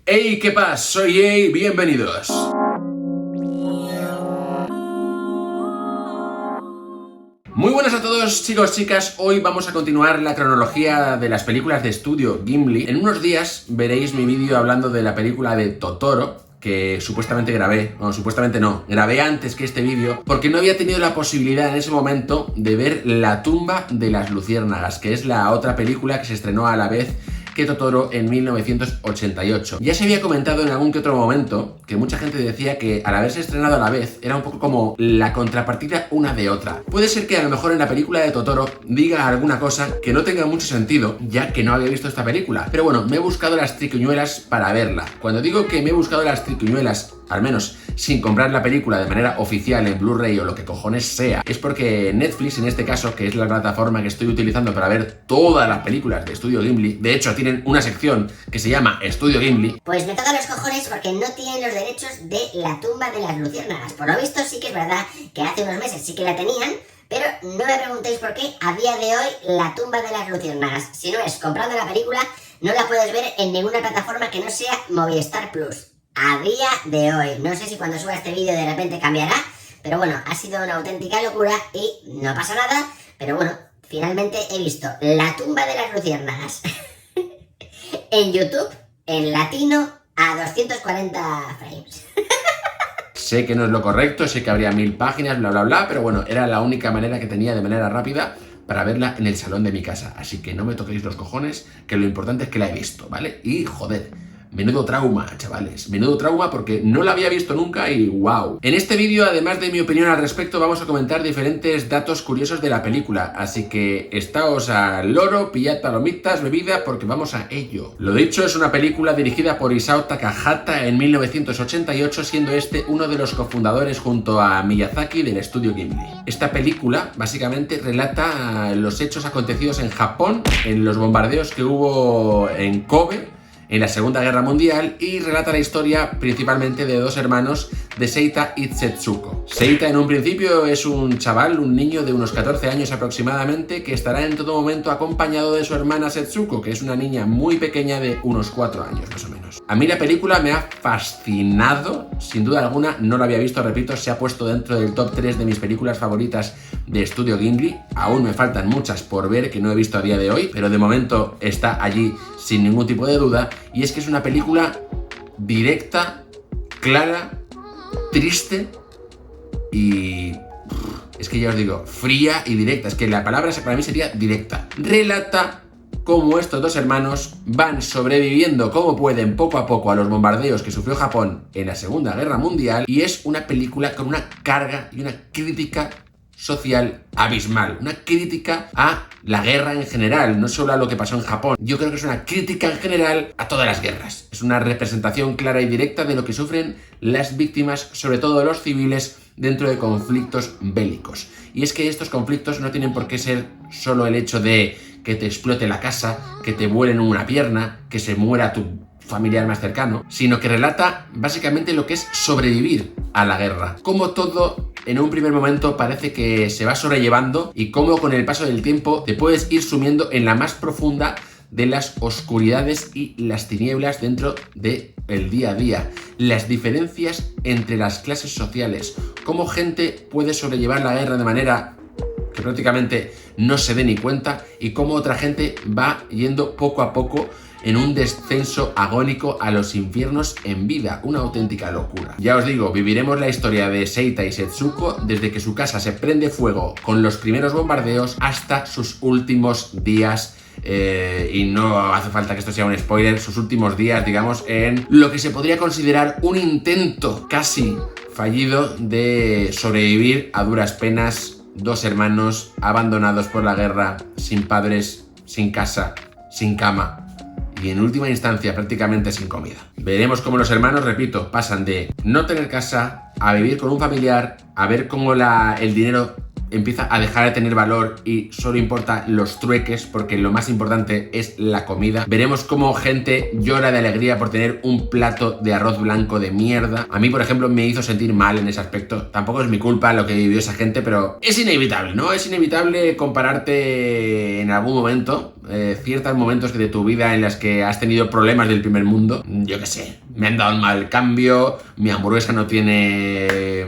Hey, ¿qué pasa? Soy Jay, bienvenidos. Muy buenas a todos, chicos, chicas. Hoy vamos a continuar la cronología de las películas de estudio Ghibli. En unos días veréis mi vídeo hablando de la película de Totoro, que supuestamente grabé, no, supuestamente no, grabé antes que este vídeo, porque no había tenido la posibilidad en ese momento de ver La tumba de las luciérnagas, que es la otra película que se estrenó a la vez que Totoro en 1988. Ya se había comentado en algún que otro momento que mucha gente decía que al haberse estrenado a la vez era un poco como la contrapartida una de otra. Puede ser que a lo mejor en la película de Totoro diga alguna cosa que no tenga mucho sentido, ya que no había visto esta película. Pero bueno, me he buscado las triquiñuelas para verla. Cuando digo que me he buscado las triquiñuelas, al menos sin comprar la película de manera oficial en Blu-ray o lo que cojones sea, es porque Netflix, en este caso, que es la plataforma que estoy utilizando para ver todas las películas de Estudio Ghibli, de hecho tienen una sección que se llama Estudio Ghibli. Pues me tocan los cojones porque no tienen los derechos de La tumba de las luciérnagas. Por lo visto sí que es verdad que hace unos meses sí que la tenían, pero no me preguntéis por qué a día de hoy La tumba de las luciérnagas, si no es comprando la película, no la puedes ver en ninguna plataforma que no sea Movistar Plus. A día de hoy. No sé si cuando suba este vídeo de repente cambiará, pero bueno, ha sido una auténtica locura y no pasa nada, pero bueno, finalmente he visto La tumba de las luciérnagas en YouTube, en latino, a 240 frames. Sé que no es lo correcto, sé que habría 1000 páginas, bla bla bla, pero bueno, era la única manera que tenía de manera rápida para verla en el salón de mi casa. Así que no me toquéis los cojones, que lo importante es que la he visto, ¿vale? Y joder, menudo trauma, chavales, menudo trauma porque no la había visto nunca y wow. En este vídeo, además de mi opinión al respecto, vamos a comentar diferentes datos curiosos de la película, así que estáos al loro, pillad palomitas, bebida, porque vamos a ello. Lo dicho, es una película dirigida por Isao Takahata en 1988, siendo este uno de los cofundadores junto a Miyazaki del estudio Ghibli. Esta película básicamente relata los hechos acontecidos en Japón, en los bombardeos que hubo en Kobe en la Segunda Guerra Mundial, y relata la historia principalmente de dos hermanos, de Seita y Setsuko. Seita en un principio es un chaval, un niño de unos 14 años aproximadamente, que estará en todo momento acompañado de su hermana Setsuko, que es una niña muy pequeña de unos 4 años más o menos. A mí la película me ha fascinado, sin duda alguna, no la había visto, repito, se ha puesto dentro del top 3 de mis películas favoritas de Estudio Ghibli. Aún me faltan muchas por ver que no he visto a día de hoy, pero de momento está allí sin ningún tipo de duda, y es que es una película directa, clara, triste y es que ya os digo, fría y directa. Es que la palabra para mí sería directa. Relata cómo estos dos hermanos van sobreviviendo como pueden poco a poco a los bombardeos que sufrió Japón en la Segunda Guerra Mundial, y es una película con una carga y una crítica social abismal, una crítica a la guerra en general, no solo a lo que pasó en Japón. Yo creo que es una crítica en general a todas las guerras. Es una representación clara y directa de lo que sufren las víctimas, sobre todo los civiles, dentro de conflictos bélicos. Y es que estos conflictos no tienen por qué ser solo el hecho de que te explote la casa, que te vuelen una pierna, que se muera tu familiar más cercano, sino que relata básicamente lo que es sobrevivir a la guerra. Como todo en un primer momento parece que se va sobrellevando y cómo con el paso del tiempo te puedes ir sumiendo en la más profunda de las oscuridades y las tinieblas dentro del día a día. Las diferencias entre las clases sociales, cómo gente puede sobrellevar la guerra de manera que prácticamente no se dé ni cuenta, y cómo otra gente va yendo poco a poco en un descenso agónico a los infiernos en vida. Una auténtica locura. Ya os digo, viviremos la historia de Seita y Setsuko desde que su casa se prende fuego con los primeros bombardeos hasta sus últimos días, y no hace falta que esto sea un spoiler, sus últimos días, digamos, en lo que se podría considerar un intento casi fallido de sobrevivir a duras penas, dos hermanos abandonados por la guerra, sin padres, sin casa, sin cama y en última instancia prácticamente sin comida. Veremos cómo los hermanos, repito, pasan de no tener casa a vivir con un familiar, a ver cómo el dinero empieza a dejar de tener valor y solo importa los trueques, porque lo más importante es la comida. Veremos cómo gente llora de alegría por tener un plato de arroz blanco de mierda. A mí, por ejemplo, me hizo sentir mal en ese aspecto. Tampoco es mi culpa lo que vivió esa gente, pero es inevitable, ¿no? Es inevitable compararte en algún momento ciertos momentos de tu vida en las que has tenido problemas del primer mundo. Yo qué sé, me han dado un mal cambio, mi hamburguesa no tiene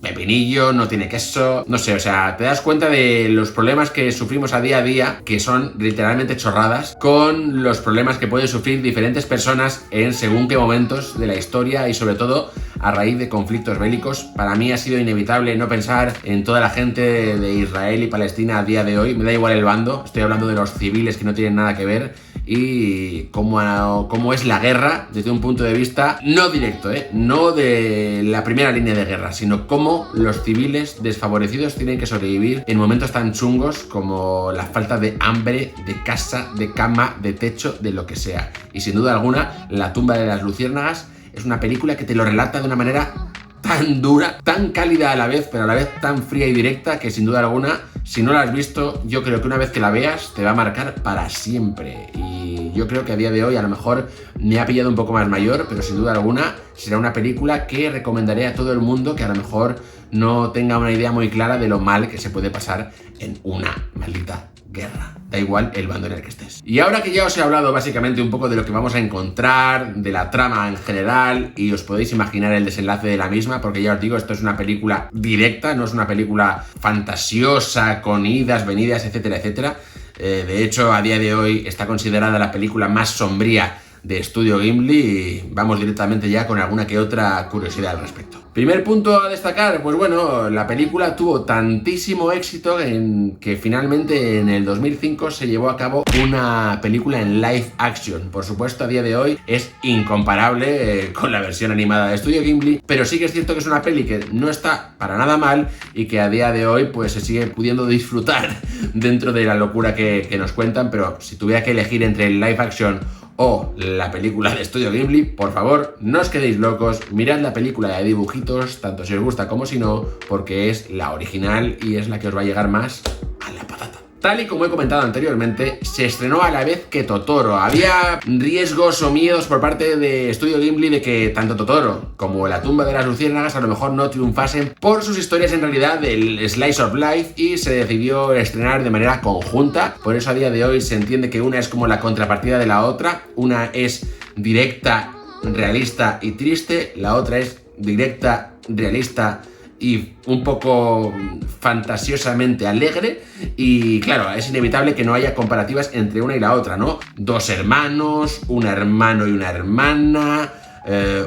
pepinillo, no tiene queso, no sé, o sea, te das cuenta de los problemas que sufrimos a día, que son literalmente chorradas, con los problemas que pueden sufrir diferentes personas en según qué momentos de la historia y sobre todo a raíz de conflictos bélicos. Para mí ha sido inevitable no pensar en toda la gente de Israel y Palestina a día de hoy, me da igual el bando, estoy hablando de los civiles que no tienen nada que ver y cómo es la guerra desde un punto de vista no directo, no de la primera línea de guerra, sino cómo los civiles desfavorecidos tienen que sobrevivir en momentos tan chungos como la falta de hambre, de casa, de cama, de techo, de lo que sea. Y sin duda alguna, La tumba de las luciérnagas es una película que te lo relata de una manera tan dura, tan cálida a la vez, pero a la vez tan fría y directa que sin duda alguna, si no la has visto, yo creo que una vez que la veas te va a marcar para siempre. Y yo creo que a día de hoy a lo mejor me ha pillado un poco más mayor, pero sin duda alguna será una película que recomendaré a todo el mundo que a lo mejor no tenga una idea muy clara de lo mal que se puede pasar en una maldita guerra. Da igual el bando en el que estés. Y ahora que ya os he hablado básicamente un poco de lo que vamos a encontrar, de la trama en general, y os podéis imaginar el desenlace de la misma, porque ya os digo, esto es una película directa, no es una película fantasiosa, con idas, venidas, etcétera, etcétera. De hecho, a día de hoy está considerada la película más sombría de Estudio Ghibli y vamos directamente ya con alguna que otra curiosidad al respecto. Primer punto a destacar, pues bueno, la película tuvo tantísimo éxito en que finalmente en el 2005 se llevó a cabo una película en live action. Por supuesto, a día de hoy es incomparable con la versión animada de Estudio Ghibli, pero sí que es cierto que es una peli que no está para nada mal y que a día de hoy pues se sigue pudiendo disfrutar dentro de la locura que nos cuentan, pero si tuviera que elegir entre el live action o la película de Estudio Ghibli, por favor, no os quedéis locos, mirad la película de dibujitos, tanto si os gusta como si no, porque es la original y es la que os va a llegar más a la patata. Tal y como he comentado anteriormente, se estrenó a la vez que Totoro. Había riesgos o miedos por parte de Estudio Ghibli de que tanto Totoro como La tumba de las luciérnagas a lo mejor no triunfasen por sus historias en realidad del Slice of Life y se decidió estrenar de manera conjunta. Por eso a día de hoy se entiende que una es como la contrapartida de la otra. Una es directa, realista y triste. La otra es directa, realista y un poco fantasiosamente alegre y claro, es inevitable que no haya comparativas entre una y la otra, ¿no? Dos hermanos, un hermano y una hermana,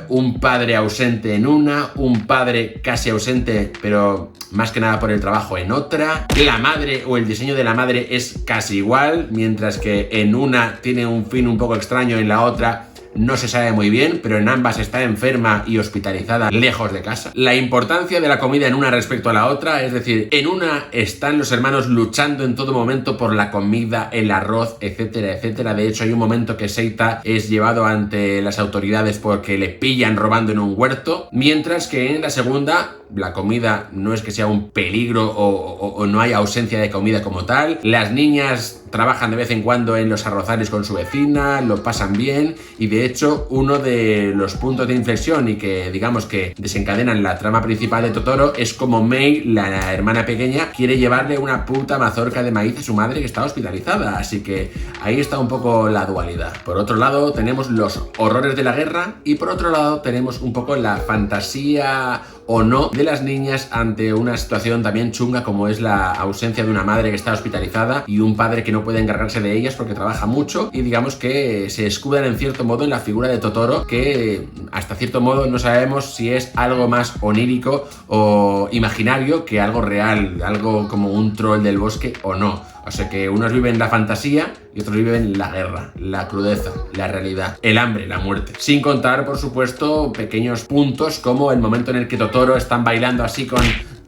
un padre ausente en una, un padre casi ausente pero más que nada por el trabajo en otra, la madre o el diseño de la madre es casi igual, mientras que en una tiene un fin un poco extraño, en la otra no se sabe muy bien, pero en ambas está enferma y hospitalizada lejos de casa. La importancia de la comida en una respecto a la otra, es decir, en una están los hermanos luchando en todo momento por la comida, el arroz, etcétera, etcétera. De hecho, hay un momento que Seita es llevado ante las autoridades porque le pillan robando en un huerto, mientras que en la segunda la comida no es que sea un peligro o no hay ausencia de comida como tal. Las niñas trabajan de vez en cuando en los arrozales con su vecina, lo pasan bien y de hecho uno de los puntos de inflexión y que digamos que desencadenan la trama principal de Totoro es como Mei, la hermana pequeña, quiere llevarle una puta mazorca de maíz a su madre que está hospitalizada, así que ahí está un poco la dualidad. Por otro lado tenemos los horrores de la guerra y por otro lado tenemos un poco la fantasía o no de las niñas ante una situación también chunga como es la ausencia de una madre que está hospitalizada y un padre que no puede encargarse de ellas porque trabaja mucho y digamos que se escudan en cierto modo en la figura de Totoro, que hasta cierto modo no sabemos si es algo más onírico o imaginario que algo real, algo como un troll del bosque o no. O sea que unos viven la fantasía y otros viven la guerra, la crudeza, la realidad, el hambre, la muerte. Sin contar, por supuesto, pequeños puntos como el momento en el que Totoro están bailando así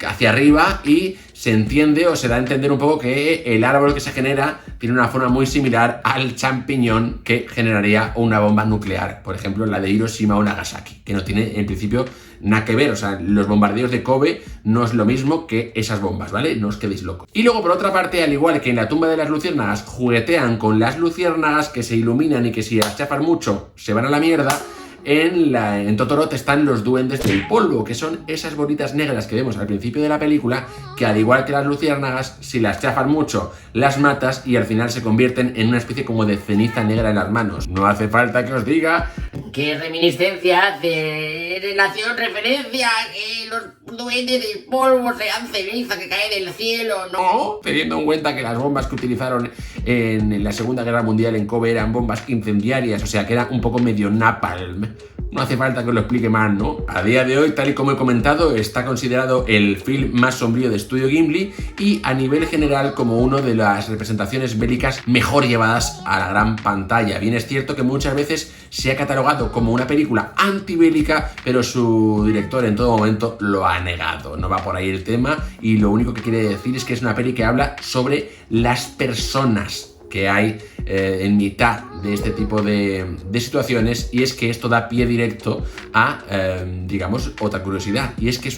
hacia arriba y se entiende o se da a entender un poco que el árbol que se genera tiene una forma muy similar al champiñón que generaría una bomba nuclear, por ejemplo la de Hiroshima o Nagasaki, que no tiene en principio nada que ver. O sea, los bombardeos de Kobe no es lo mismo que esas bombas, ¿vale? No os quedéis locos. Y luego, por otra parte, al igual que en la tumba de las luciérnagas juguetean con las luciérnagas que se iluminan y que si las chafan mucho se van a la mierda, en Totoro están los duendes del polvo, que son esas bolitas negras que vemos al principio de la película, que al igual que las luciérnagas, si las chafan mucho, las matas y al final se convierten en una especie como de ceniza negra en las manos. No hace falta que os diga ¿qué reminiscencia hace? Relación, referencia, que los duendes del polvo sean ceniza que cae del cielo, ¿no? Teniendo en cuenta que las bombas que utilizaron en la Segunda Guerra Mundial en Kobe eran bombas incendiarias, o sea que era un poco medio napalm. No hace falta que os lo explique más, ¿no? A día de hoy, tal y como he comentado, está considerado el film más sombrío de Estudio Ghibli y a nivel general como una de las representaciones bélicas mejor llevadas a la gran pantalla. Bien es cierto que muchas veces se ha catalogado como una película antibélica, pero su director en todo momento lo ha negado. No va por ahí el tema y lo único que quiere decir es que es una peli que habla sobre las personas que hay en mitad de este tipo de situaciones, y es que esto da pie directo a, digamos, otra curiosidad, y es que es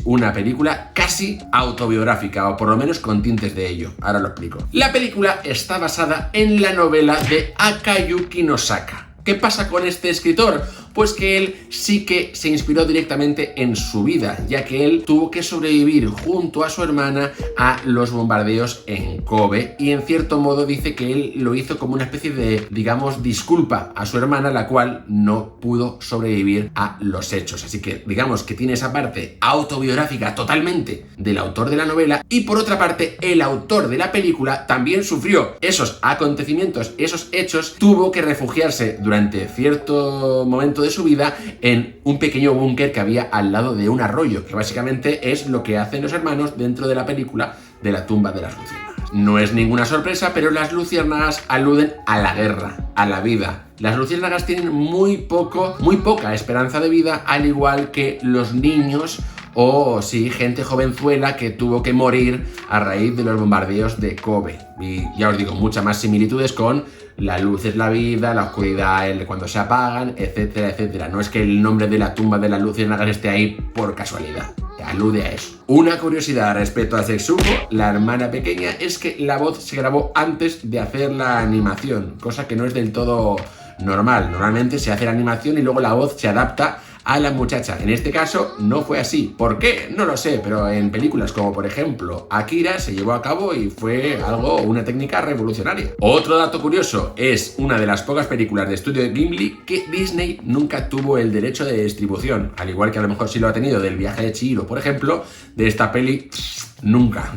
una película casi autobiográfica, o por lo menos con tintes de ello. Ahora lo explico. La película está basada en la novela de Akayuki Nosaka. ¿Qué pasa con este escritor? Pues que él sí que se inspiró directamente en su vida, ya que él tuvo que sobrevivir junto a su hermana a los bombardeos en Kobe, y en cierto modo dice que él lo hizo como una especie de, digamos, disculpa a su hermana, la cual no pudo sobrevivir a los hechos. Así que digamos que tiene esa parte autobiográfica totalmente del autor de la novela, y por otra parte el autor de la película también sufrió esos acontecimientos, esos hechos, tuvo que refugiarse durante cierto momento de su vida en un pequeño búnker que había al lado de un arroyo, que básicamente es lo que hacen los hermanos dentro de la película de la tumba de las luciérnagas. No es ninguna sorpresa, pero las luciérnagas aluden a la guerra, a la vida. Las luciérnagas tienen muy poca esperanza de vida, al igual que los niños o sí, gente jovenzuela que tuvo que morir a raíz de los bombardeos de Kobe. Y ya os digo, muchas más similitudes con la luz es la vida, la oscuridad es cuando se apagan, etcétera, etcétera. No es que el nombre de la tumba de las luciérnagas esté ahí por casualidad, alude a eso. Una curiosidad respecto a Setsuko, la hermana pequeña, es que la voz se grabó antes de hacer la animación, cosa que no es del todo normal. Normalmente se hace la animación y luego la voz se adapta a la muchacha. En este caso no fue así. ¿Por qué? No lo sé, pero en películas como por ejemplo Akira se llevó a cabo y fue una técnica revolucionaria. Otro dato curioso, es una de las pocas películas de estudio Ghibli que Disney nunca tuvo el derecho de distribución, al igual que a lo mejor sí lo ha tenido del viaje de Chihiro, por ejemplo. De esta peli nunca.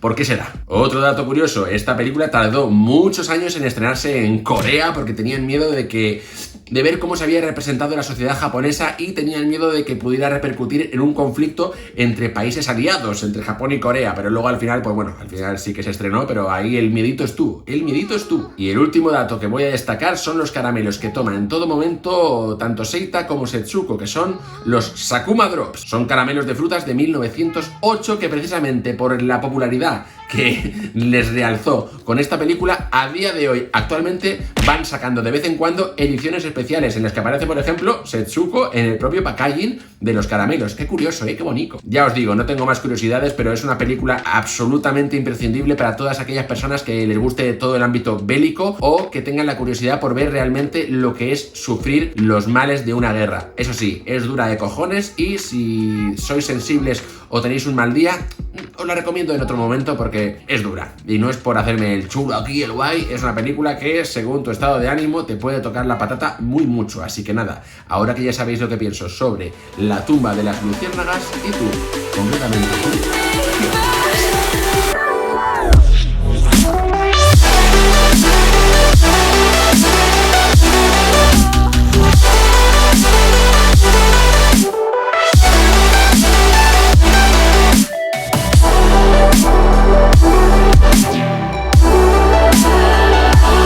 ¿Por qué será? Otro dato curioso, esta película tardó muchos años en estrenarse en Corea porque tenían miedo de ver cómo se había representado la sociedad japonesa, y tenían miedo de que pudiera repercutir en un conflicto entre países aliados, entre Japón y Corea. Pero luego al final, pues bueno, al final sí que se estrenó, pero ahí el miedito estuvo. Y el último dato que voy a destacar son los caramelos que toman en todo momento tanto Seita como Setsuko, que son los Sakuma Drops. Son caramelos de frutas de 1908 que precisamente por la popularidad que les realzó con esta película, a día de hoy actualmente van sacando de vez en cuando ediciones especiales en las que aparece, por ejemplo, Setsuko en el propio packaging de los caramelos. Qué curioso, qué bonito. Ya os digo, no tengo más curiosidades, pero es una película absolutamente imprescindible para todas aquellas personas que les guste todo el ámbito bélico o que tengan la curiosidad por ver realmente lo que es sufrir los males de una guerra. Eso sí, es dura de cojones, y si sois sensibles o tenéis un mal día, os la recomiendo en otro momento porque es dura. Y no es por hacerme el chulo aquí, el guay, es una película que según tu estado de ánimo te puede tocar la patata muy mucho. Así que nada, ahora que ya sabéis lo que pienso sobre la tumba de las luciérnagas, y tú, completamente.